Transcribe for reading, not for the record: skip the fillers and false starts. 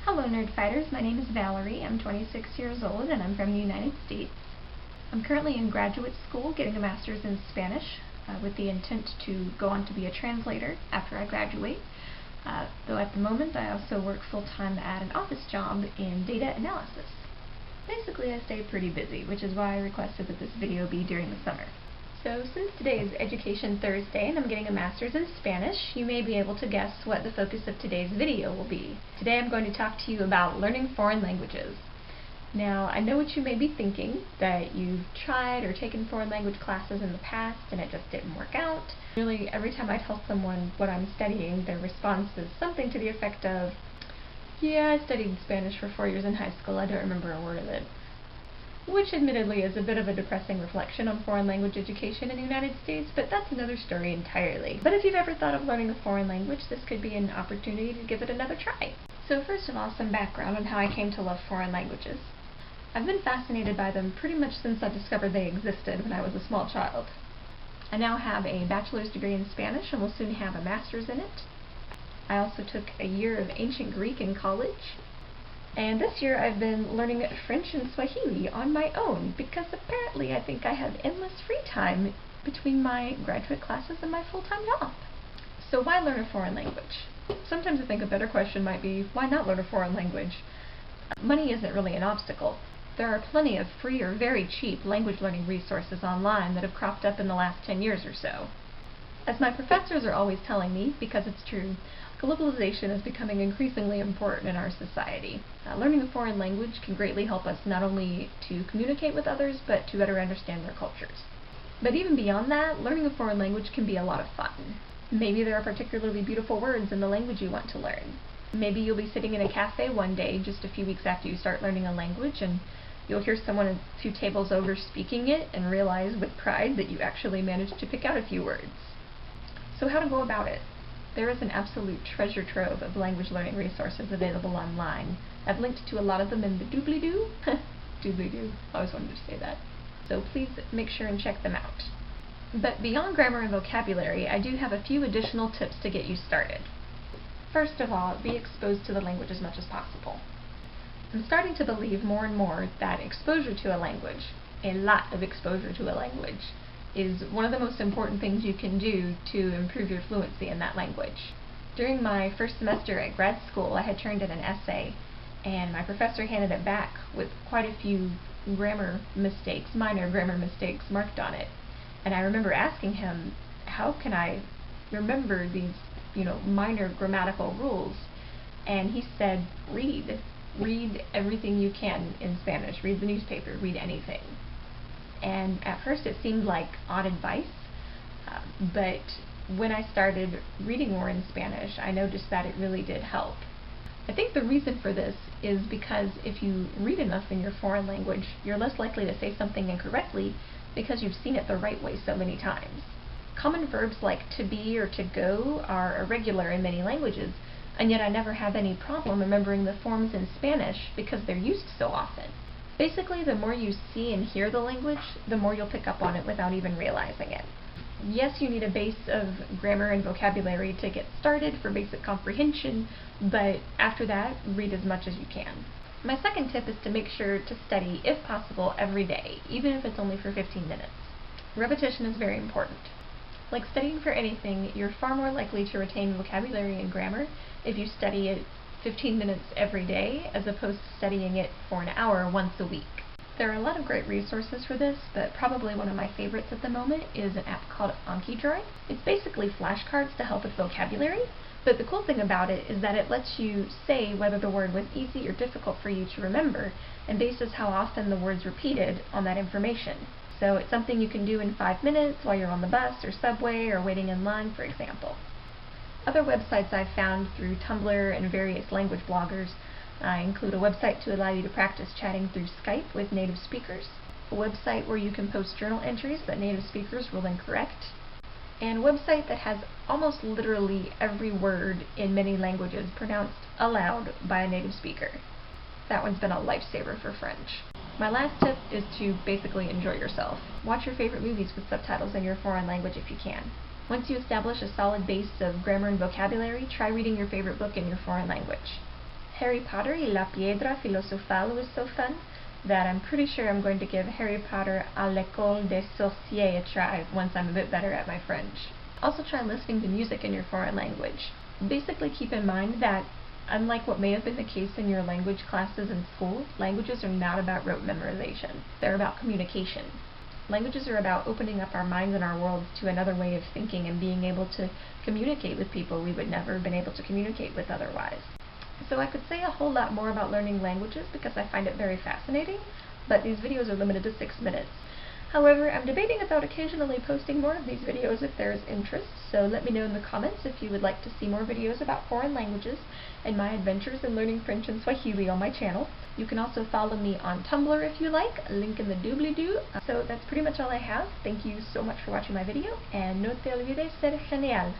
Hello Nerd Fighters, my name is Valerie. I'm 26 years old and I'm from the United States. I'm currently in graduate school getting a master's in Spanish with the intent to go on to be a translator after I graduate. Though at the moment I also work full-time at an office job in data analysis. Basically I stay pretty busy, which is why I requested that this video be during the summer. So since today is Education Thursday and I'm getting a master's in Spanish, you may be able to guess what the focus of today's video will be. Today I'm going to talk to you about learning foreign languages. Now, I know what you may be thinking, that you've tried or taken foreign language classes in the past and it just didn't work out. Really, every time I tell someone what I'm studying, their response is something to the effect of, yeah, I studied Spanish for 4 years in high school, I don't remember a word of it. Which admittedly is a bit of a depressing reflection on foreign language education in the United States, but that's another story entirely. But if you've ever thought of learning a foreign language, this could be an opportunity to give it another try. So first of all, some background on how I came to love foreign languages. I've been fascinated by them pretty much since I discovered they existed when I was a small child. I now have a bachelor's degree in Spanish and will soon have a master's in it. I also took a year of ancient Greek in college. And this year I've been learning French and Swahili on my own because apparently I think I have endless free time between my graduate classes and my full-time job. So why learn a foreign language? Sometimes I think a better question might be, why not learn a foreign language? Money isn't really an obstacle. There are plenty of free or very cheap language learning resources online that have cropped up in the last 10 years or so. As my professors are always telling me, because it's true, globalization is becoming increasingly important in our society. Learning a foreign language can greatly help us not only to communicate with others, but to better understand their cultures. But even beyond that, learning a foreign language can be a lot of fun. Maybe there are particularly beautiful words in the language you want to learn. Maybe you'll be sitting in a cafe one day just a few weeks after you start learning a language, and you'll hear someone a few tables over speaking it and realize with pride that you actually managed to pick out a few words. So how to go about it? There is an absolute treasure trove of language learning resources available online. I've linked to a lot of them in the doobly-doo. Doobly-doo. I always wanted to say that. So please make sure and check them out. But beyond grammar and vocabulary, I do have a few additional tips to get you started. First of all, be exposed to the language as much as possible. I'm starting to believe more and more that exposure to a language, a lot of exposure to a language, is one of the most important things you can do to improve your fluency in that language. During my first semester at grad school, I had turned in an essay, and my professor handed it back with quite a few grammar mistakes, minor grammar mistakes, marked on it. And I remember asking him, how can I remember these, minor grammatical rules? And he said, read. Read everything you can in Spanish. Read the newspaper. Read anything. And at first it seemed like odd advice, but when I started reading more in Spanish, I noticed that it really did help. I think the reason for this is because if you read enough in your foreign language, you're less likely to say something incorrectly because you've seen it the right way so many times. Common verbs like to be or to go are irregular in many languages, and yet I never have any problem remembering the forms in Spanish because they're used so often. Basically, the more you see and hear the language, the more you'll pick up on it without even realizing it. Yes, you need a base of grammar and vocabulary to get started for basic comprehension, but after that, read as much as you can. My second tip is to make sure to study, if possible, every day, even if it's only for 15 minutes. Repetition is very important. Like studying for anything, you're far more likely to retain vocabulary and grammar if you study it 15 minutes every day as opposed to studying it for an hour once a week. There are a lot of great resources for this, but probably one of my favorites at the moment is an app called Anki. It's basically flashcards to help with vocabulary, but the cool thing about it is that it lets you say whether the word was easy or difficult for you to remember and bases how often the word's repeated on that information. So it's something you can do in 5 minutes while you're on the bus or subway or waiting in line, for example. Other websites I've found through Tumblr and various language bloggers include a website to allow you to practice chatting through Skype with native speakers, a website where you can post journal entries that native speakers will then correct, and a website that has almost literally every word in many languages pronounced aloud by a native speaker. That one's been a lifesaver for French. My last tip is to basically enjoy yourself. Watch your favorite movies with subtitles in your foreign language if you can. Once you establish a solid base of grammar and vocabulary, try reading your favorite book in your foreign language. Harry Potter y la Piedra Filosofal was so fun that I'm pretty sure I'm going to give Harry Potter à l'école des sorciers a try once I'm a bit better at my French. Also try listening to music in your foreign language. Basically keep in mind that unlike what may have been the case in your language classes in school, languages are not about rote memorization. They're about communication. Languages are about opening up our minds and our worlds to another way of thinking and being able to communicate with people we would never have been able to communicate with otherwise. So I could say a whole lot more about learning languages because I find it very fascinating, but these videos are limited to 6 minutes. However, I'm debating about occasionally posting more of these videos if there is interest, so let me know in the comments if you would like to see more videos about foreign languages and my adventures in learning French and Swahili on my channel. You can also follow me on Tumblr if you like, a link in the doobly-doo. So that's pretty much all I have. Thank you so much for watching my video, and no te olvides ser genial!